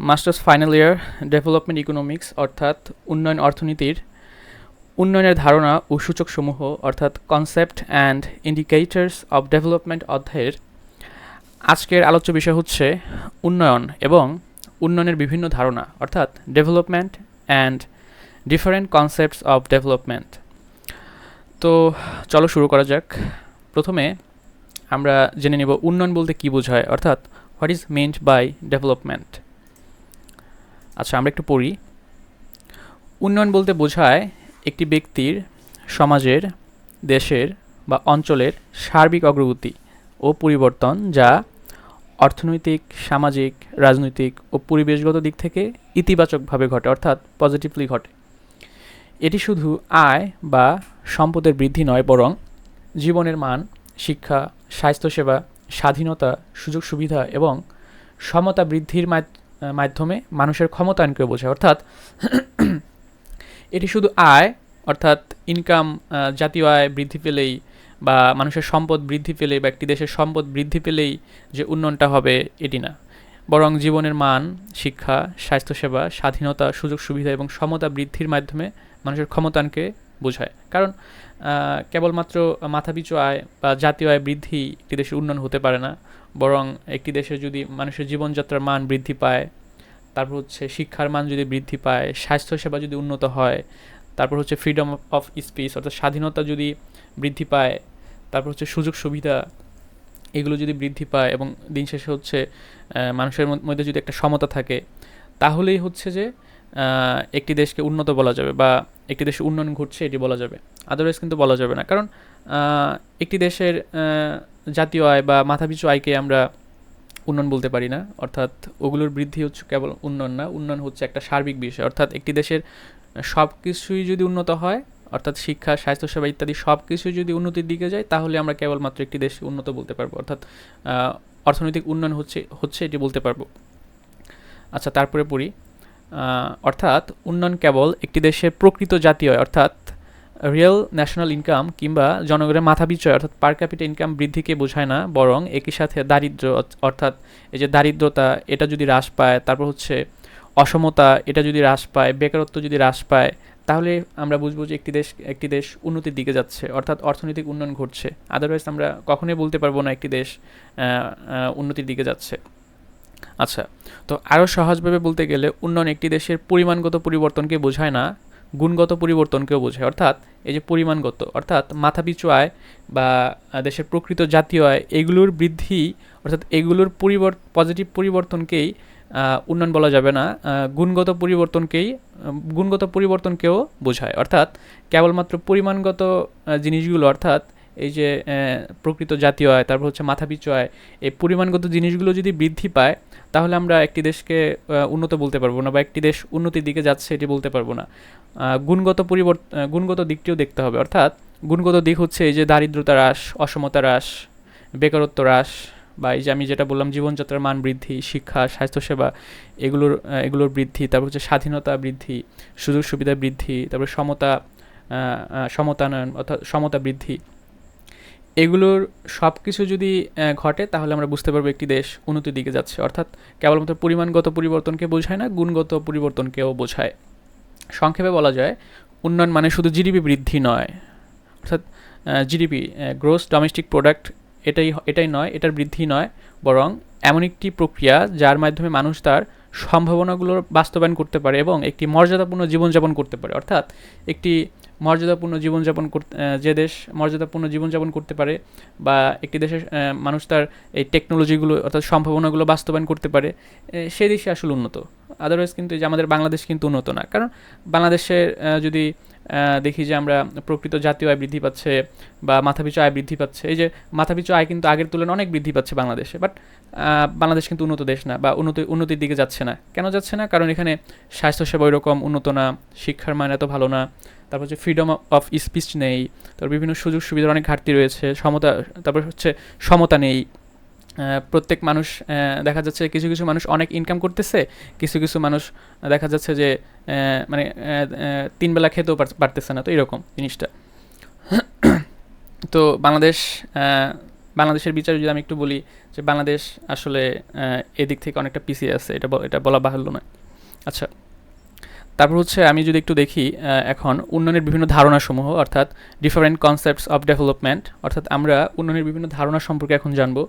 Masters final year development economics অর্থাৎ উন্নয়ন অর্থনীতির উন্নয়নের ধারণা ও সূচকসমূহ অর্থাৎ concept and indicators of development অধ্যায়ের আজকের আলোচ্য বিষয় হচ্ছে উন্নয়ন এবং উন্নয়নের বিভিন্ন ধারণা অর্থাৎ development and different concepts of development. তো চলো শুরু করা যাক। প্রথমে আমরা জেনে নেব উন্নয়ন বলতে কী বোঝায়, অর্থাৎ what is meant by development. আচ্ছা, আমরা একটু পড়ি। উন্নয়ন বলতে বোঝায় একটি ব্যক্তির, সমাজের, দেশের বা অঞ্চলের সার্বিক অগ্রগতি ও পরিবর্তন যা অর্থনৈতিক, সামাজিক, রাজনৈতিক ও পরিবেশগত দিক থেকে ইতিবাচকভাবে ঘটে, অর্থাৎ পজিটিভলি ঘটে। এটি শুধু আয় বা সম্পদের বৃদ্ধি নয়, বরং জীবনের মান, শিক্ষা, স্বাস্থ্যসেবা, স্বাধীনতা, সুযোগ সুবিধা এবং সমতা বৃদ্ধির মাধ্যমে মানুষের ক্ষমতায়নকে বোঝায়। অর্থাৎ এটি শুধু আয় অর্থাৎ ইনকাম, জাতীয় আয় বৃদ্ধি পেলেই বা মানুষের সম্পদ বৃদ্ধি পেলেই বা একটি দেশের সম্পদ বৃদ্ধি পেলেই যে উন্নয়নটা হবে এটি না, বরং জীবনের মান, শিক্ষা, স্বাস্থ্যসেবা, স্বাধীনতা, সুযোগ সুবিধা এবং সমতা বৃদ্ধির মাধ্যমে মানুষের ক্ষমতায়নকে বোঝায়। কারণ কেবলমাত্র মাথাপিছু আয় বা জাতীয় আয় বৃদ্ধি একটি দেশের উন্নয়ন হতে পারে না, বরং একটি দেশে যদি মানুষের জীবনযাত্রার মান বৃদ্ধি পায়, তারপর হচ্ছে শিক্ষার মান যদি বৃদ্ধি পায়, স্বাস্থ্যসেবা যদি উন্নত হয়, তারপর হচ্ছে ফ্রিডম অফ স্পিচ অর্থাৎ স্বাধীনতা যদি বৃদ্ধি পায়, তারপর হচ্ছে সুযোগ সুবিধা এগুলো যদি বৃদ্ধি পায় এবং দিন শেষে হচ্ছে মানুষের মধ্যে যদি একটা সমতা থাকে, তাহলেই হচ্ছে যে একটি দেশকে উন্নত বলা যাবে বা একটি দেশে উন্নয়ন ঘটছে এটি বলা যাবে। আদারওয়াইজ কিন্তু বলা যাবে না। কারণ একটি দেশের জাতীয় আয় বা মাথাপিছু আয়কে আমরা উন্নয়ন বলতে পারি না, অর্থাৎ ওগুলোর বৃদ্ধি হচ্ছে কেবল উন্নয়ন না, উন্নয়ন হচ্ছে একটা সার্বিক বিষয়। অর্থাৎ একটি দেশের সব কিছুই যদি উন্নত হয়, অর্থাৎ শিক্ষা, স্বাস্থ্যসেবা ইত্যাদি সব কিছুই যদি উন্নতির দিকে যায়, তাহলে আমরা কেবলমাত্র একটি দেশ উন্নত বলতে পারবো, অর্থাৎ অর্থনৈতিক উন্নয়ন হচ্ছে এটি বলতে পারবো। আচ্ছা, তারপরে পড়ি। অর্থাৎ উন্নয়ন কেবল একটি দেশের প্রকৃত জাতীয় আয় অর্থাৎ রিয়েল ন্যাশনাল ইনকাম কিংবা জনগণের মাথাপিছু আয় অর্থাৎ পার ক্যাপিটা ইনকাম বৃদ্ধিকে বোঝায় না, বরং একই সাথে দারিদ্র্য অর্থাৎ এই যে দারিদ্রতা এটা যদি হ্রাস পায়, তারপর হচ্ছে অসমতা এটা যদি হ্রাস পায়, বেকারত্ব যদি হ্রাস পায়, তাহলে আমরা বুঝবো যে একটি দেশ উন্নতির দিকে যাচ্ছে, অর্থাৎ অর্থনৈতিক উন্নয়ন ঘটছে। আদারওয়াইজ আমরা কখনোই বলতে পারবো না একটি দেশ উন্নতির দিকে যাচ্ছে। আচ্ছা, তো আরও সহজভাবে বলতে গেলে উন্নয়ন একটি দেশের পরিমাণগত পরিবর্তনকে বোঝায় না, গুণগত পরিবর্তনকেও বোঝায়। অর্থাৎ এই যে পরিমাণগত অর্থাৎ মাথাপিছু আয় বা দেশের প্রকৃত জাতীয় আয় এগুলোর বৃদ্ধি অর্থাৎ এগুলোর পজিটিভ পরিবর্তনকেই উন্নয়ন বলা যাবে না, গুণগত পরিবর্তনকেও বোঝায়। অর্থাৎ কেবলমাত্র পরিমাণগত জিনিসগুলো অর্থাৎ এই যে প্রকৃত জাতীয় আয়, তারপর হচ্ছে মাথাপিছু আয়, এই পরিমাণগত জিনিসগুলো যদি বৃদ্ধি পায়, তাহলে আমরা একটি দেশকে উন্নত বলতে পারবো না বা একটি দেশ উন্নতির দিকে যাচ্ছে এটি বলতে পারবো না। গুণগত দিকটিও দেখতে হবে। অর্থাৎ গুণগত দিক হচ্ছে এই যে দারিদ্রতা হ্রাস, অসমতা হ্রাস, বেকারত্ব হ্রাস, বা এই যে আমি যেটা বললাম জীবনযাত্রার মান বৃদ্ধি, শিক্ষা, স্বাস্থ্যসেবা এগুলোর বৃদ্ধি, তারপর হচ্ছে স্বাধীনতা বৃদ্ধি, সুযোগ সুবিধা বৃদ্ধি, তারপর সমতায়ন অর্থাৎ সমতা বৃদ্ধি, এগুলোর সব কিছু যদি ঘটে, তাহলে আমরা বুঝতে পারবো একটি দেশ উন্নতির দিকে যাচ্ছে। অর্থাৎ কেবলমাত্র পরিমাণগত পরিবর্তনকে বোঝায় না, গুণগত পরিবর্তনকেও বোঝায়। সংক্ষেপে বলা যায় উন্নয়ন মানে শুধু জিডিপি বৃদ্ধি নয়, অর্থাৎ জিডিপি গ্রোস ডোমেস্টিক প্রোডাক্ট এটাই নয়, এটার বৃদ্ধি নয়, বরং এমন একটি প্রক্রিয়া যার মাধ্যমে মানুষ তার সম্ভাবনাগুলোর বাস্তবায়ন করতে পারে এবং একটি মর্যাদাপূর্ণ জীবনযাপন করতে পারে। অর্থাৎ একটি মর্যাদাপূর্ণ জীবনযাপন যে দেশ মর্যাদাপূর্ণ জীবনযাপন করতে পারে বা একটি দেশের মানুষ তার এই টেকনোলজিগুলো অর্থাৎ সম্ভাবনাগুলো বাস্তবায়ন করতে পারে, সেই দেশে আসলে উন্নত। আদারওয়াইজ কিন্তু যে আমাদের বাংলাদেশ কিন্তু উন্নত না। কারণ বাংলাদেশের যদি দেখি যে আমরা প্রকৃত জাতীয় আয় বৃদ্ধি পাচ্ছে বা মাথাপিছু আয় বৃদ্ধি পাচ্ছে, এই যে মাথাপিছু আয় কিন্তু আগের তুলনায় অনেক বৃদ্ধি পাচ্ছে বাংলাদেশে, বাট বাংলাদেশ কিন্তু উন্নত দেশ না বা উন্নতির দিকে যাচ্ছে না। কেন যাচ্ছে না? কারণ এখানে স্বাস্থ্যসেবা ওইরকম উন্নত না, শিক্ষার মান এত ভালো না, তারপর হচ্ছে ফ্রিডম অফ স্পিচ নেই, তারপর বিভিন্ন সুযোগ সুবিধার অনেক ঘাটতি রয়েছে, তারপর হচ্ছে সমতা নেই। প্রত্যেক মানুষ দেখা যাচ্ছে কিছু কিছু মানুষ অনেক ইনকাম করতেছে, কিছু কিছু মানুষ দেখা যাচ্ছে যে মানে 3 বেলা খেতেও পারতেছে না। তো এরকম জিনিসটা। তো বাংলাদেশের বিচারে যদি আমি একটু বলি যে বাংলাদেশ আসলে এদিক থেকে অনেকটা পিছিয়ে আছে, এটা বলা বাহুল্য নয়। আচ্ছা, তারপর হচ্ছে আমি যদি একটু দেখি এখন উন্নয়নের বিভিন্ন ধারণাসমূহ, অর্থাৎ ডিফারেন্ট কনসেপ্টস অফ ডেভেলপমেন্ট, অর্থাৎ আমরা উন্নয়নের বিভিন্ন ধারণা সম্পর্কে এখন জানবো।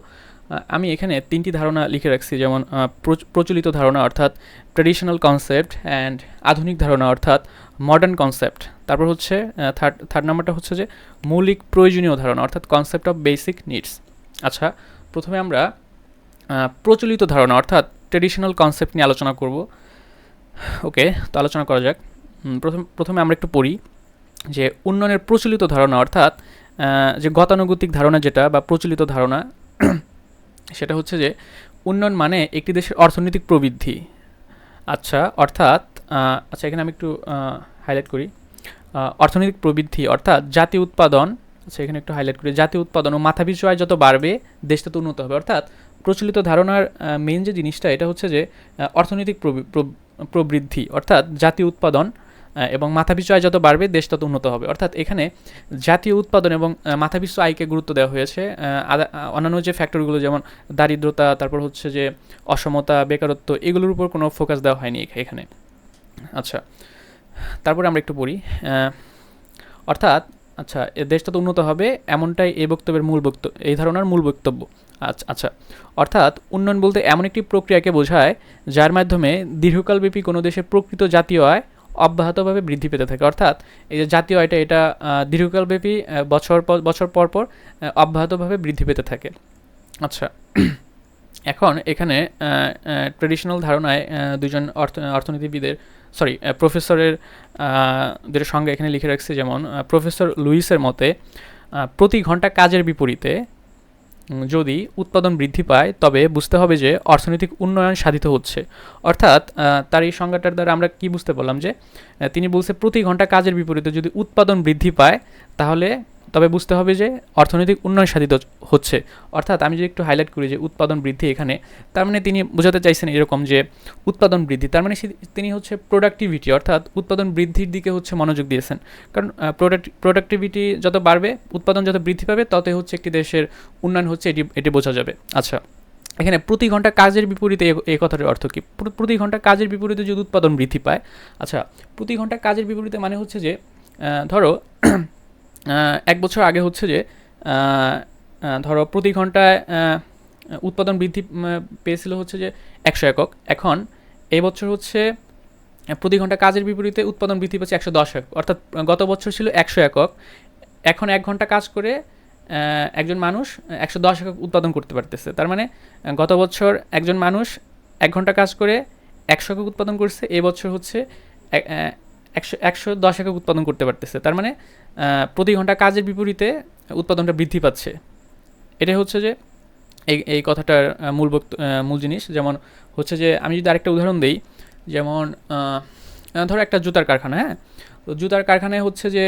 আমি এখানে 3টি ধারণা লিখে রাখছি, যেমন প্রচলিত ধারণা অর্থাৎ ট্র্যাডিশনাল কনসেপ্ট, অ্যান্ড আধুনিক ধারণা অর্থাৎ মডার্ন কনসেপ্ট। তারপর হচ্ছে থার্ড নাম্বারটা হচ্ছে যে মৌলিক প্রয়োজনীয় ধারণা অর্থাৎ কনসেপ্ট অফ বেসিক নিডস। আচ্ছা, প্রথমে আমরা প্রচলিত ধারণা অর্থাৎ ট্র্যাডিশনাল কনসেপ্ট নিয়ে আলোচনা করব। ওকে, তো আলোচনা করা যাক। প্রথমে আমরা একটু পড়ি যে উন্নয়নের প্রচলিত ধারণা অর্থাৎ যে গতানুগতিক ধারণা যেটা বা প্রচলিত ধারণা সেটা হচ্ছে যে উন্নয়ন মানে একটি দেশের অর্থনৈতিক প্রবৃদ্ধি। আচ্ছা, অর্থাৎ এখানে আমি একটু হাইলাইট করি অর্থনৈতিক প্রবৃদ্ধি অর্থাৎ জাতীয় উৎপাদন। আচ্ছা, এখানে একটু হাইলাইট করি জাতীয় উৎপাদন ও মাথাপিছু আয় যত বাড়বে দেশ তত উন্নত হবে। অর্থাৎ প্রচলিত ধারণার মেইন যে জিনিসটা এটা হচ্ছে যে অর্থনৈতিক প্রবৃদ্ধি অর্থাৎ জাতীয় উৎপাদন এবং মাথাপিছু আয় যত বাড়বে দেশ তত উন্নত হবে। অর্থাৎ এখানে জাতীয় উৎপাদন এবং মাথাপিছু আয়কে গুরুত্ব দেওয়া হয়েছে। অন্যান্য যে ফ্যাক্টরগুলো যেমন দারিদ্রতা, তারপর হচ্ছে যে অসমতা, বেকারত্ব, এগুলোর উপর কোনো ফোকাস দেওয়া হয়নি এখানে। আচ্ছা, তারপরে আমরা একটু পড়ি অর্থাৎ দেশ তত উন্নত হবে এমনটাই এই বক্তব্যের এই ধারণার মূল বক্তব্য। আচ্ছা, অর্থাৎ উন্নয়ন বলতে এমন একটি প্রক্রিয়াকে বোঝায় যার মাধ্যমে দীর্ঘকালব্যাপী কোনো দেশের প্রকৃত জাতীয় আয় অব্যাহতভাবে বৃদ্ধি পেতে থাকে। অর্থাৎ এই যে জাতীয় আয়টা এটা দীর্ঘকালব্যাপী বছর পর অব্যাহতভাবে বৃদ্ধি পেতে থাকে। আচ্ছা, এখন এখানে ট্র্যাডিশনাল ধারণায় দুজন অর্থনীতিবিদের প্রফেসরের সঙ্গে এখানে লিখে রাখছে, যেমন প্রফেসর লুইসের মতে প্রতি ঘন্টা কাজের বিপরীতে যদি উৎপাদন বৃদ্ধি পায় তবে বুঝতে হবে যে অর্থনৈতিক উন্নয়ন সাধিত হচ্ছে। অর্থাৎ তার এই সংজ্ঞাটার দ্বারা আমরা কি বুঝতে পারলাম যে তিনি বলছে প্রতি ঘন্টা কাজের বিপরীতে যদি উৎপাদন বৃদ্ধি পায় তবে বুঝতে হবে যে অর্থনৈতিক উন্নয়ন সাধিত হচ্ছে। অর্থাৎ আমি যদি একটু হাইলাইট করি যে উৎপাদন বৃদ্ধি এখানে, তার মানে তিনি বোঝাতে চাইছেন এরকম যে উৎপাদন বৃদ্ধি তার মানে তিনি হচ্ছে প্রোডাক্টিভিটি অর্থাৎ উৎপাদন বৃদ্ধির দিকে হচ্ছে মনোযোগ দিয়েছেন। কারণ প্রোডাক্টিভিটি যত বাড়বে, উৎপাদন যত বৃদ্ধি পাবে, ততই হচ্ছে একটি দেশের উন্নয়ন হচ্ছে, এটি বোঝা যাবে। আচ্ছা, এখানে প্রতি ঘন্টা কাজের বিপরীতে এই কথাটার অর্থ কি? প্রতি ঘন্টা কাজের বিপরীতে যদি উৎপাদন বৃদ্ধি পায়, আচ্ছা, প্রতি ঘন্টা কাজের বিপরীতে মানে হচ্ছে যে ধরো 1 বছর আগে হচ্ছে যে ধরো প্রতি ঘন্টায় উৎপাদন বৃদ্ধি পেয়েছিল হচ্ছে যে 100 একক। এখন এই বছর হচ্ছে প্রতি ঘন্টা কাজের বিপরীতে উৎপাদন বৃদ্ধি পাচ্ছে 110 একক। অর্থাৎ গত বছর ছিল 100 একক, এখন 1 ঘন্টা কাজ করে একজন মানুষ 110 একক উৎপাদন করতে পারতেছে। তার মানে গত বছর একজন মানুষ 1 ঘন্টা কাজ করে 100 একক উৎপাদন করছে, এই বছর হচ্ছে 110 একক উৎপাদন করতে পারতেছে। তার মানে প্রতি ঘন্টা কাজের বিপরীতে উৎপাদনটা বৃদ্ধি পাচ্ছে। এটাই হচ্ছে যে এই কথাটার মূল জিনিস। যেমন হচ্ছে যে আমি যদি আরেকটা উদাহরণ দিই, যেমন ধরো একটা জুতার কারখানা, হ্যাঁ, তো জুতার কারখানায় হচ্ছে যে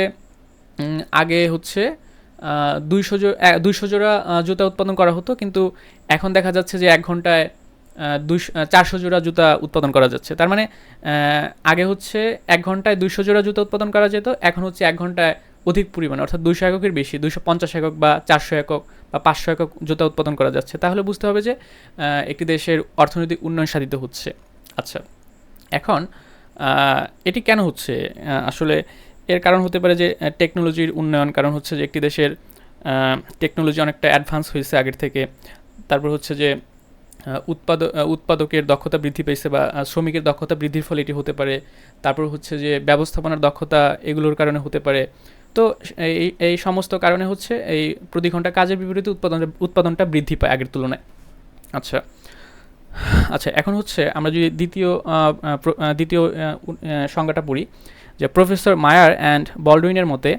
আগে হচ্ছে 200 জোড়া জুতা উৎপাদন করা হতো, কিন্তু এখন দেখা যাচ্ছে যে 1 ঘন্টায় 400 জোড়া জুতা উৎপাদন করা যাচ্ছে। তার মানে আগে হচ্ছে 1 ঘন্টায় 200 জোড়া জুতা উৎপাদন করা যেত, এখন হচ্ছে 1 ঘন্টায় অধিক পরিমাণ অর্থাৎ 200 এককের বেশি, 250 একক বা 400 একক বা 500 একক জুতা উৎপাদন করা যাচ্ছে। তাহলে বুঝতে হবে যে একটি দেশের অর্থনৈতিক উন্নয়ন সাধিত হচ্ছে। আচ্ছা, এখন এটি কেন হচ্ছে? আসলে এর কারণ হতে পারে যে টেকনোলজির উন্নয়ন, কারণ হচ্ছে যে একটি দেশের টেকনোলজি অনেকটা অ্যাডভান্স হয়েছে আগের থেকে। তারপর হচ্ছে যে উৎপাদকের দক্ষতা বৃদ্ধি পেয়েছে বা শ্রমিকের দক্ষতা বৃদ্ধির ফলে এটি হতে পারে। তারপর হচ্ছে যে ব্যবস্থাপনার দক্ষতা এগুলোর কারণে হতে পারে। তো এই সমস্ত কারণে হচ্ছে এই প্রতি ঘন্টা কাজের বিপরীতে উৎপাদনটা বৃদ্ধি পায় আগের তুলনায়। আচ্ছা, এখন হচ্ছে আমরা যদি দ্বিতীয় সংজ্ঞাটা পড়ি, যে প্রফেসর মায়ার অ্যান্ড বলডুইনের মতে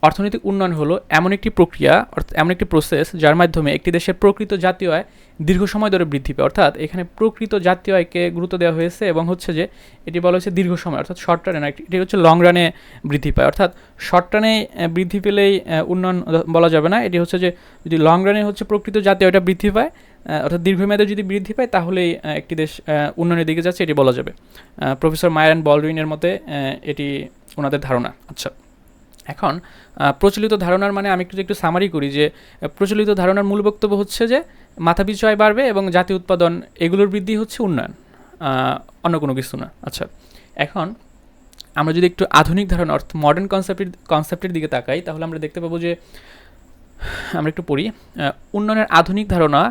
অর্থনৈতিক উন্নয়ন হলো এমন একটি প্রক্রিয়া অর্থাৎ এমন একটি প্রসেস যার মাধ্যমে একটি দেশের প্রকৃত জাতীয় আয় দীর্ঘ সময় ধরে বৃদ্ধি পায়। অর্থাৎ এখানে প্রকৃত জাতীয় আয়কে গুরুত্ব দেওয়া হয়েছে এবং হচ্ছে যে এটি বলা হয়েছে দীর্ঘ সময় অর্থাৎ শর্ট রানে না, এটি হচ্ছে লং রানে বৃদ্ধি পায়। অর্থাৎ শর্ট রানে বৃদ্ধি পেলেই উন্নয়ন বলা যাবে না, এটি হচ্ছে যে যদি লং রানে হচ্ছে প্রকৃত জাতীয় আয়টা বৃদ্ধি পায় অর্থাৎ দীর্ঘমেয়াদে যদি বৃদ্ধি পায় তাহলেই একটি দেশ উন্নয়নের দিকে যাচ্ছে, এটি বলা যাবে। প্রফেসর মায়ার অ্যান্ড বলডুইনের মতে এটি ওনাদের ধারণা। আচ্ছা, এখন প্রচলিত ধারণার মানে আমি একটু সামারি করি যে প্রচলিত ধারণার মূল বক্তব্য হচ্ছে যে মাথাপিছু আয় বাড়বে এবং জাতীয় উৎপাদন এগুলোর বৃদ্ধি হচ্ছে উন্নয়ন, অন্য কোনো কিছু না। আচ্ছা, এখন আমরা যদি একটু আধুনিক ধারণা অর্থাৎ মডার্ন কনসেপ্টের দিকে তাকাই, তাহলে আমরা দেখতে পাবো যে আমরা একটু পড়ি, উন্নয়নের আধুনিক ধারণা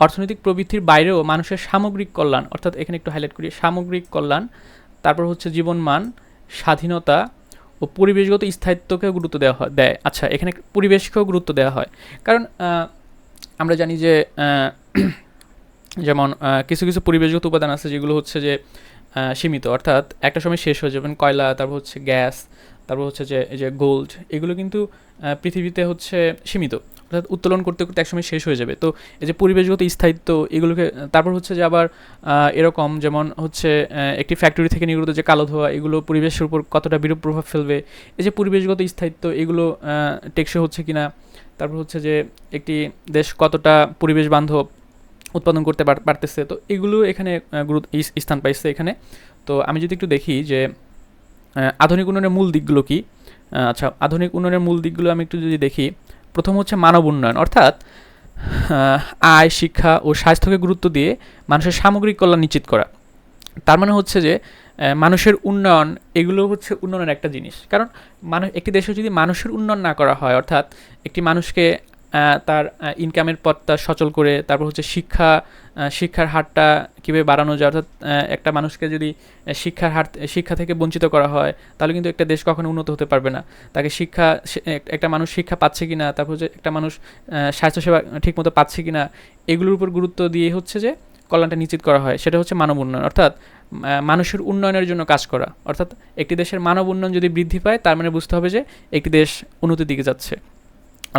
অর্থনৈতিক প্রবৃদ্ধির বাইরেও মানুষের সামগ্রিক কল্যাণ, অর্থাৎ এখানে একটু হাইলাইট করি সামগ্রিক কল্যাণ, তারপর হচ্ছে জীবনমান, স্বাধীনতা ও পরিবেশগত স্থায়িত্বকেও গুরুত্ব দেয়। আচ্ছা, এখানে পরিবেশকেও গুরুত্ব দেওয়া হয়, কারণ আমরা জানি যে যেমন কিছু কিছু পরিবেশগত উপাদান আছে যেগুলো হচ্ছে যে সীমিত, অর্থাৎ একটা সময় শেষ হয়ে যাবেন, কয়লা, তারপর হচ্ছে গ্যাস, তারপর হচ্ছে যে এই যে গোল্ড, এগুলো কিন্তু পৃথিবীতে হচ্ছে সীমিত, অর্থাৎ উত্তোলন করতে করতে একসময় শেষ হয়ে যাবে। তো এই যে পরিবেশগত স্থায়িত্ব এগুলোকে, তারপর হচ্ছে যে আবার এরকম যেমন হচ্ছে একটি ফ্যাক্টরি থেকে নির্গত যে কালো ধোঁয়া, এগুলো পরিবেশের উপর কতটা বিরূপ প্রভাব ফেলবে, এই যে পরিবেশগত স্থায়িত্ব এগুলো টেকসই হচ্ছে কিনা, তারপর হচ্ছে যে একটি দেশ কতটা পরিবেশ বান্ধব উৎপাদন করতে পারতেছে, তো এগুলো এখানে স্থান পাইছে এখানে। তো আমি যদি একটু দেখি যে আধুনিক উন্নয়নের মূল দিকগুলো কি। আচ্ছা, আধুনিক উন্নয়নের মূল দিকগুলো আমি একটু যদি দেখি, প্রথম হচ্ছে মানব উন্নয়ন, অর্থাৎ আয়, শিক্ষা ও স্বাস্থ্যকে গুরুত্ব দিয়ে মানুষের সামগ্রিক কল্যাণ নিশ্চিত করা। তার মানে হচ্ছে যে মানুষের উন্নয়ন এগুলো হচ্ছে উন্নয়নের একটা জিনিস, কারণ একটি দেশে যদি মানুষের উন্নয়ন না করা হয়, অর্থাৎ একটি মানুষকে তার ইনকামের পথটা সচল করে, তারপর হচ্ছে শিক্ষার হারটা কীভাবে বাড়ানো যায়, অর্থাৎ একটা মানুষকে যদি শিক্ষা থেকে বঞ্চিত করা হয়, তাহলে কিন্তু একটা দেশ কখনো উন্নত হতে পারবে না। তাকে একটা মানুষ শিক্ষা পাচ্ছে কি না, তারপর হচ্ছে একটা মানুষ স্বাস্থ্যসেবা ঠিকমতো পাচ্ছে কি না, এগুলোর উপর গুরুত্ব দিয়ে হচ্ছে যে কল্যাণটা নিশ্চিত করা হয়, সেটা হচ্ছে মানব উন্নয়ন, অর্থাৎ মানুষের উন্নয়নের জন্য কাজ করা। অর্থাৎ একটি দেশের মানব উন্নয়ন যদি বৃদ্ধি পায়, তার মানে বুঝতে হবে যে একটি দেশ উন্নতির দিকে যাচ্ছে।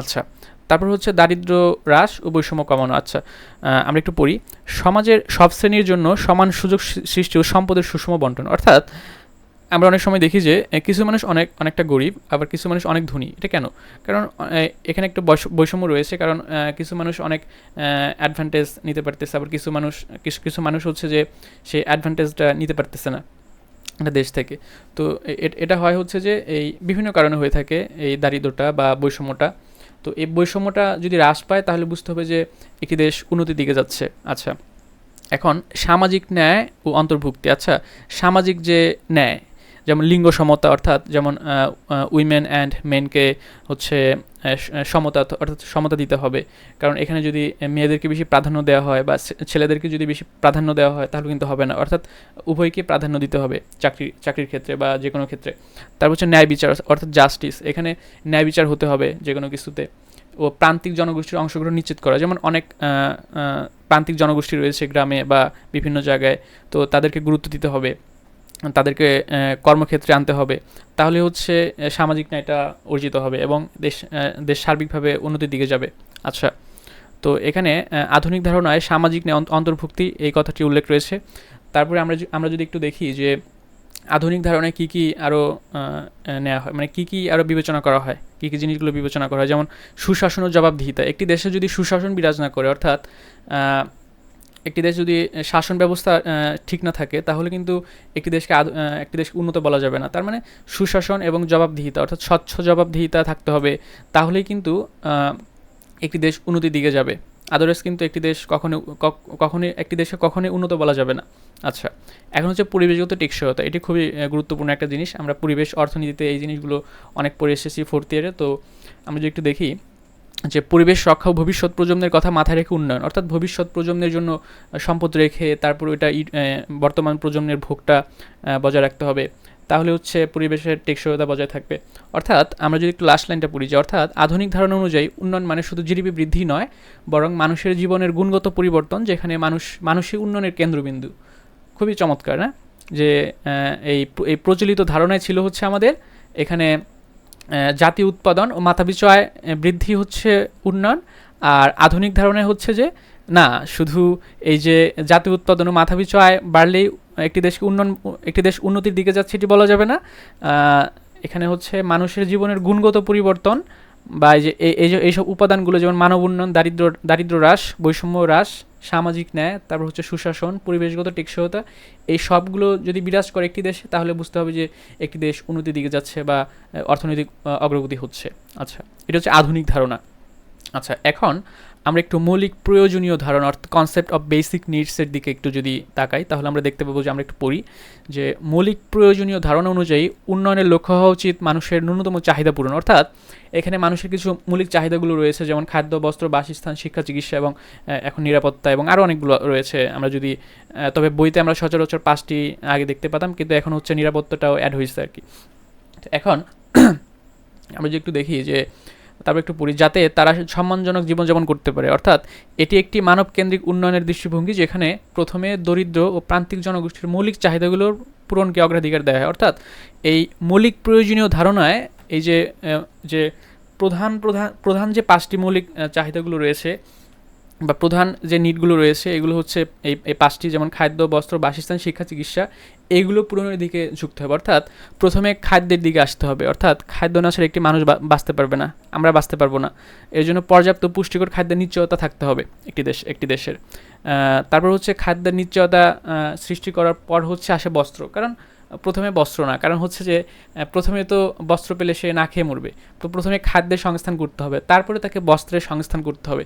আচ্ছা, তারপর হচ্ছে দারিদ্র্য হ্রাস ও বৈষম্য কমানো। আচ্ছা, আমরা একটু পড়ি, সমাজের সব শ্রেণীর জন্য সমান সুযোগ সৃষ্টি ও সম্পদের সুষম বন্টন, অর্থাৎ আমরা অনেক সময় দেখি যে কিছু মানুষ অনেকটা গরিব, আবার কিছু মানুষ অনেক ধনী। এটা কেন? কারণ এখানে একটা বৈষম্য রয়েছে, কারণ কিছু মানুষ অনেক অ্যাডভান্টেজ নিতে পারতেছে, আবার কিছু মানুষ হচ্ছে যে সেই অ্যাডভান্টেজটা নিতে পারতেছে না একটা দেশ থেকে। তো এটা হয় হচ্ছে যে এই বিভিন্ন কারণে হয়ে থাকে এই দারিদ্রটা বা বৈষম্যটা। তো এই বৈষম্যটা যদি হ্রাস পায়, তাহলে বুঝতে হবে যে একটি দেশ উন্নতির দিকে যাচ্ছে। আচ্ছা, এখন সামাজিক ন্যায় ও অন্তর্ভুক্তি। আচ্ছা, সামাজিক যে ন্যায়, যেমন লিঙ্গ সমতা, অর্থাৎ যেমন উইমেন অ্যান্ড মেনকে হচ্ছে সমতা দিতে হবে, কারণ এখানে যদি মেয়েদেরকে বেশি প্রাধান্য দেওয়া হয় বা ছেলেদেরকে যদি বেশি প্রাধান্য দেওয়া হয়, তাহলে কিন্তু হবে না, অর্থাৎ উভয়কে প্রাধান্য দিতে হবে চাকরির ক্ষেত্রে বা যে কোনো ক্ষেত্রে। তারপর হচ্ছে ন্যায় বিচার, অর্থাৎ জাস্টিস, এখানে ন্যায় বিচার হতে হবে যে কোনো কিছুতে। ও প্রান্তিক জনগোষ্ঠীর অংশগ্রহণ নিশ্চিত করা, যেমন অনেক প্রান্তিক জনগোষ্ঠী রয়েছে গ্রামে বা বিভিন্ন জায়গায়, তো তাদেরকে গুরুত্ব দিতে হবে, তাদেরকে কর্মক্ষেত্রে আনতে হবে, তাহলে হচ্ছে সামাজিক ন্যায়টা অর্জিত হবে এবং দেশ সার্বিকভাবে উন্নতির দিকে যাবে। আচ্ছা, তো এখানে আধুনিক ধারণায় সামাজিক ন্যায় অন্তর্ভুক্তি এই কথাটি উল্লেখ রয়েছে। তারপরে আমরা যদি একটু দেখি যে আধুনিক ধারণায় কী কী আরও নেওয়া হয়, মানে কী কী আরও বিবেচনা করা হয়, কী কী জিনিসগুলো বিবেচনা করা হয়, যেমন সুশাসন ও জবাবদিহিতা। একটি দেশে যদি সুশাসন বিরাজ না করে, অর্থাৎ একটি দেশ যদি শাসন ব্যবস্থা ঠিক না থাকে, তাহলে কিন্তু একটি দেশকে উন্নত বলা যাবে না। তার মানে সুশাসন এবং জবাবদিহিতা, অর্থাৎ স্বচ্ছ জবাবদিহিতা থাকতে হবে, তাহলেই কিন্তু একটি দেশ উন্নতির দিকে যাবে। আদারওয়াইজ কিন্তু একটি দেশকে কখনোই উন্নত বলা যাবে না। আচ্ছা, এখন হচ্ছে পরিবেশগত টেকসইতা, এটি খুবই গুরুত্বপূর্ণ একটা জিনিস। আমরা পরিবেশ অর্থনীতিতে এই জিনিসগুলো অনেক পড়ে এসেছি 4th ইয়ারে। তো আমরা যদি একটু দেখি যে পরিবেশ রক্ষা ও ভবিষ্যৎ প্রজন্মের কথা মাথায় রেখে উন্নয়ন, অর্থাৎ ভবিষ্যৎ প্রজন্মের জন্য সম্পদ রেখে তারপর ওইটা বর্তমান প্রজন্মের ভোগটা বজায় রাখতে হবে, তাহলে হচ্ছে পরিবেশের টেকসইতা বজায় থাকবে। অর্থাৎ আমরা যদি একটু লাস্ট লাইনটা পড়ি যে অর্থাৎ আধুনিক ধারণা অনুযায়ী উন্নয়ন মানে শুধু জিডিপি বৃদ্ধি নয়, বরং মানুষের জীবনের গুণগত পরিবর্তন, যেখানে মানুষই উন্নয়নের কেন্দ্রবিন্দু। খুবই চমৎকার না, যে এই প্রচলিত ধারণায় ছিল হচ্ছে আমাদের এখানে জাতীয় উৎপাদন ও মাথাপিছু আয় বৃদ্ধি হচ্ছে উন্নয়ন, আর আধুনিক ধারণায় হচ্ছে যে না, শুধু এই যে জাতীয় উৎপাদন ও মাথাপিছু আয় বাড়লেই একটি দেশ উন্নতির দিকে যাচ্ছে এটি বলা যাবে না। এখানে হচ্ছে মানুষের জীবনের গুণগত পরিবর্তন বা এইসব উপাদানগুলো, যেমন মানব উন্নয়ন, দারিদ্র হ্রাস, বৈষম্য হ্রাস, সামাজিক ন্যায়, তারপর হচ্ছে সুশাসন, পরিবেশগত টেকসইতা, এই সবগুলো যদি বিরাজ করে একটি দেশে তাহলে বুঝতে হবে যে একটি দেশ উন্নতির দিকে যাচ্ছে বা অর্থনৈতিক অগ্রগতি হচ্ছে। আচ্ছা, এটা হচ্ছে আধুনিক ধারণা। আচ্ছা, এখন আমরা একটু মৌলিক প্রয়োজনীয় ধারণা অর্থাৎ কনসেপ্ট অফ বেসিক নিডসের দিকে একটু যদি তাকাই তাহলে আমরা দেখতে পাবো যে আমরা একটু পড়ি যে মৌলিক প্রয়োজনীয় ধারণা অনুযায়ী উন্নয়নের লক্ষ্য হওয়া উচিত মানুষের ন্যূনতম চাহিদা পূরণ। অর্থাৎ এখানে মানুষের কিছু মৌলিক চাহিদাগুলো রয়েছে, যেমন খাদ্য, বস্ত্র, বাসস্থান, শিক্ষা, চিকিৎসা এবং এখন নিরাপত্তা এবং আরও অনেকগুলো রয়েছে। আমরা যদি তবে বইতে আমরা সচরাচর 5টি আগে দেখতে পেতাম, কিন্তু এখন হচ্ছে নিরাপত্তাটাও অ্যাড হয়েছে আর কি। এখন আমরা যদি একটু দেখি যে তারপর একটু পড়ি, যাতে তারা সম্মানজনক জীবনযাপন করতে পারে। অর্থাৎ এটি একটি মানবকেন্দ্রিক উন্নয়নের দৃষ্টিভঙ্গি যেখানে প্রথমে দরিদ্র ও প্রান্তিক জনগোষ্ঠীর মৌলিক চাহিদাগুলোর পূরণকে অগ্রাধিকার দেওয়া হয়। অর্থাৎ এই মৌলিক প্রয়োজনীয় ধারণায় এই যে প্রধান যে 5টি মৌলিক চাহিদাগুলো রয়েছে বা প্রধান যে নিডগুলো রয়েছে এগুলো হচ্ছে এই 5টি, যেমন খাদ্য, বস্ত্র, বাসস্থান, শিক্ষা, চিকিৎসা, এইগুলো পূরণের দিকে ঝুঁকতে হবে। অর্থাৎ প্রথমে খাদ্যের দিকে আসতে হবে। অর্থাৎ খাদ্য না ছাড়া একটি মানুষ বাঁচতে পারবে না, আমরা বাঁচতে পারবো না। এর জন্য পর্যাপ্ত পুষ্টিকর খাদ্যের নিশ্চয়তা থাকতে হবে একটি দেশের। তারপর হচ্ছে খাদ্যের নিশ্চয়তা সৃষ্টি করার পর হচ্ছে আসে বস্ত্র। কারণ প্রথমে বস্ত্র না, কারণ হচ্ছে যে প্রথমে তো বস্ত্র পেলে সে না খেয়ে মরবে, তো প্রথমে খাদ্যের সংস্থান করতে হবে, তারপরে তাকে বস্ত্রের সংস্থান করতে হবে।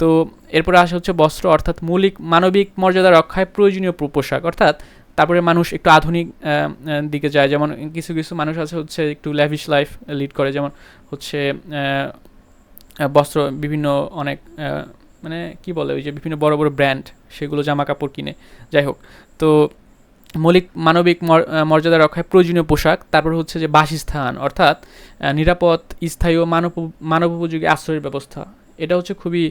তো এরপরে আসে হচ্ছে বস্ত্র, অর্থাৎ মৌলিক মানবিক মর্যাদা রক্ষায় প্রয়োজনীয় পোশাক। অর্থাৎ তারপরে মানুষ একটু আধুনিক দিকে যায়, যেমন কিছু কিছু মানুষ আছে হচ্ছে একটু ল্যাভিশ লাইফ লিড করে, যেমন হচ্ছে বস্ত্র বিভিন্ন অনেক মানে কি বলে ওই যে বিভিন্ন বড় বড় ব্র্যান্ড সেগুলো জামা কাপড় কিনে, যাই হোক। তো মৌলিক মানবিক মর্যাদা রক্ষায় প্রয়োজনীয় পোশাক, তারপর হচ্ছে যে বাসস্থান, অর্থাৎ নিরাপদ, স্থায়ী ও মানবোপযোগী আশ্রয়ের ব্যবস্থা। এটা হচ্ছে খুবই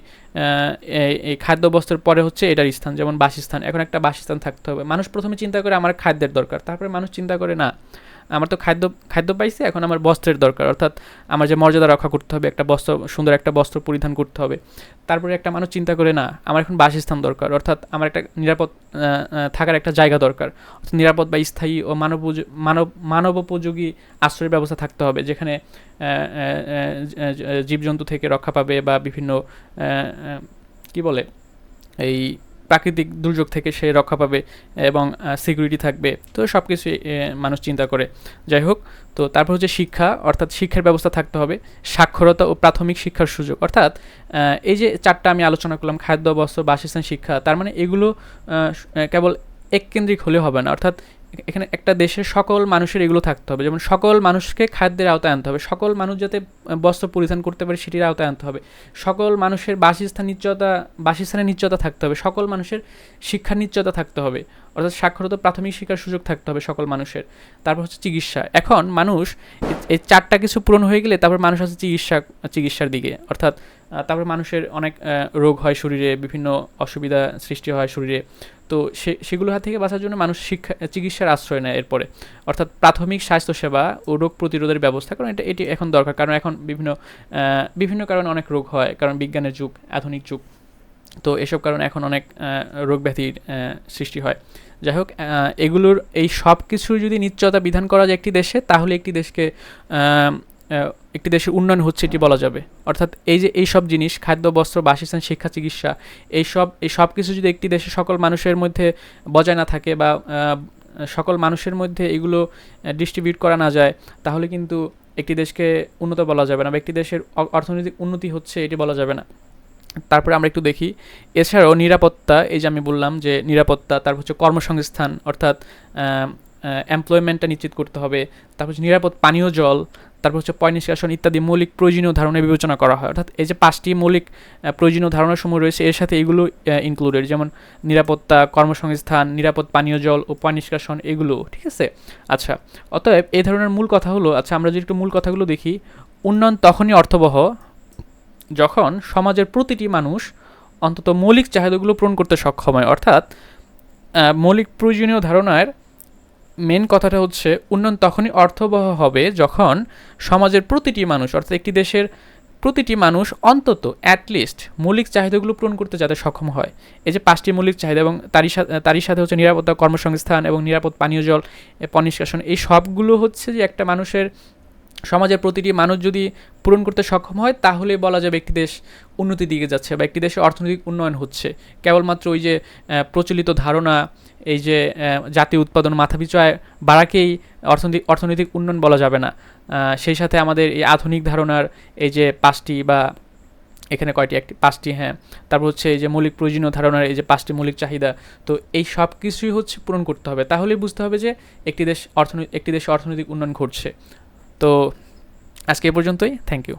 এই খাদ্য বস্ত্রের পরে হচ্ছে এটার স্থান, যেমন বাসস্থান। এখন একটা বাসস্থান থাকতে হবে। মানুষ প্রথমে চিন্তা করে আমার খাদ্যের দরকার, তারপরে মানুষ চিন্তা করে না আমার তো খাদ্য পাইছে, এখন আমার বস্ত্রের দরকার, অর্থাৎ আমার যে মর্যাদা রক্ষা করতে হবে, একটা সুন্দর একটা বস্ত্র পরিধান করতে হবে। তারপরে একটা মানুষ চিন্তা করে না আমার এখন বাসস্থান দরকার, অর্থাৎ আমার একটা নিরাপদ থাকার একটা জায়গা দরকার, অর্থাৎ নিরাপদ বা স্থায়ী ও মানবোপযোগী আশ্রয়ের ব্যবস্থা থাকতে হবে, যেখানে জীবজন্তু থেকে রক্ষা পাবে বা বিভিন্ন কি বলে এই প্রাকৃতিক দুর্যোগ থেকে সে রক্ষা পাবে এবং সিকিউরিটি থাকবে। তো সব কিছু মানুষ চিন্তা করে, যাই হোক। তো তারপর হচ্ছে শিক্ষা, অর্থাৎ শিক্ষার ব্যবস্থা থাকতে হবে, সাক্ষরতা ও প্রাথমিক শিক্ষার সুযোগ। অর্থাৎ এই যে 4টা আমি আলোচনা করলাম, খাদ্য, বস্ত্র, বাসস্থান, শিক্ষা, তার মানে এগুলো কেবল এককেন্দ্রিক হলে হবে না। অর্থাৎ এখানে একটা দেশের সকল মানুষের এগুলো থাকতে হবে, যেমন সকল মানুষকে খাদ্যের আওতায় আনতে হবে, সকল মানুষ যাতে বস্ত্র পরিধান করতে পারে সেটির আওতায় আনতে হবে, সকল মানুষের বাসস্থানের নিশ্চয়তা থাকতে হবে, সকল মানুষের শিক্ষার নিশ্চয়তা থাকতে হবে, অর্থাৎ সাক্ষরতা প্রাথমিক শিক্ষার সুযোগ থাকতে হবে সকল মানুষের। তারপর হচ্ছে চিকিৎসা। এখন মানুষ এই 4টা কিছু পূরণ হয়ে গেলে তারপর মানুষ আছে চিকিৎসার দিকে, অর্থাৎ তারপর মানুষের অনেক রোগ হয় শরীরে, বিভিন্ন অসুবিধা সৃষ্টি হয় শরীরে, তো সেগুলো হাত থেকে বাঁচার জন্য মানুষ চিকিৎসার আশ্রয় নেয় এরপরে, অর্থাৎ প্রাথমিক স্বাস্থ্যসেবা ও রোগ প্রতিরোধের ব্যবস্থা। কারণ এটি এখন দরকার, কারণ এখন বিভিন্ন কারণে অনেক রোগ হয়, কারণ বিজ্ঞানের যুগ, আধুনিক যুগ, তো এসব কারণে এখন অনেক রোগ ব্যাধির সৃষ্টি হয়। যাই হোক, এগুলোর এই সব কিছুর যদি নিশ্চয়তা বিধান করা যায় একটি দেশে, তাহলে একটি দেশের উন্নয়ন হচ্ছে এটি বলা যাবে। অর্থাৎ এই সব জিনিস, খাদ্য, বস্ত্র, বাসস্থান, শিক্ষা, চিকিৎসা, এই সব কিছু যদি একটি দেশে সকল মানুষের মধ্যে বজায় না থাকে বা সকল মানুষের মধ্যে এগুলো ডিস্ট্রিবিউট করা না যায়, তাহলে কিন্তু একটি দেশকে উন্নত বলা যাবে না বা একটি দেশের অর্থনৈতিক উন্নতি হচ্ছে এটি বলা যাবে না। তারপরে আমরা একটু দেখি, এছাড়াও নিরাপত্তা, এই যে আমি বললাম যে নিরাপত্তা, তারপর হচ্ছে কর্মসংস্থান, অর্থাৎ এমপ্লয়মেন্টটা নিশ্চিত করতে হবে, তারপর হচ্ছে নিরাপদ পানীয় জল, তারপর হচ্ছে পয় নিষ্কাশন ইত্যাদি মৌলিক প্রয়োজনীয় ধারণা বিবেচনা করা হয়। অর্থাৎ এই যে 5টি মৌলিক প্রয়োজনীয় ধারণার সমূহ রয়েছে, এর সাথে এগুলো ইনক্লুডেড, যেমন নিরাপত্তা, কর্মসংস্থান, নিরাপদ পানীয় জল ও পয় নিষ্কাশন, এগুলো, ঠিক আছে। আচ্ছা, অতএব এই ধরনের মূল কথা হলো, আচ্ছা আমরা যদি একটু মূল কথাগুলো দেখি, উন্নয়ন তখনই অর্থবহ যখন সমাজের প্রতিটি মানুষ অন্তত মৌলিক চাহিদাগুলো পূরণ করতে সক্ষম হয়। অর্থাৎ মৌলিক প্রয়োজনীয় ধারণার মেন কথাটা হচ্ছে উন্নয়ন তখনই অর্থবহ হবে যখন সমাজের প্রতিটি মানুষ, অর্থাৎ একটি দেশের প্রতিটি মানুষ অন্তত অ্যাটলিস্ট মৌলিক চাহিদাগুলো পূরণ করতে যাতে সক্ষম হয়। এই যে 5টি মৌলিক চাহিদা এবং তারই সাথে হচ্ছে নিরাপত্তা, কর্মসংস্থান এবং নিরাপদ পানীয় জল, পয় নিষ্কাশন, এই সবগুলো হচ্ছে যে একটা মানুষের সমাজের প্রতিটি মানুষ যদি পূরণ করতে সক্ষম হয় তাহলে বলা যাবে একটি দেশ উন্নতির দিকে যাচ্ছে বা একটি দেশের অর্থনৈতিক উন্নয়ন হচ্ছে। কেবলমাত্র ওই যে প্রচলিত ধারণা, এই যে জাতীয় উৎপাদন মাথাপিছু আয় বাড়াকেই অর্থনৈতিক উন্নয়ন বলা যাবে না। সেই সাথে আমাদের এই আধুনিক ধারণার এই যে 5টি বা এখানে কয়টি, একটি 5টি, হ্যাঁ, তারপর হচ্ছে এই যে মৌলিক প্রয়োজনীয় ধারণার এই যে 5টি মৌলিক চাহিদা, তো এই সব কিছুই হচ্ছে পূরণ করতে হবে, তাহলেই বুঝতে হবে যে একটি দেশে অর্থনৈতিক উন্নয়ন ঘটছে। তো আজকে এ পর্যন্তই, থ্যাংক ইউ।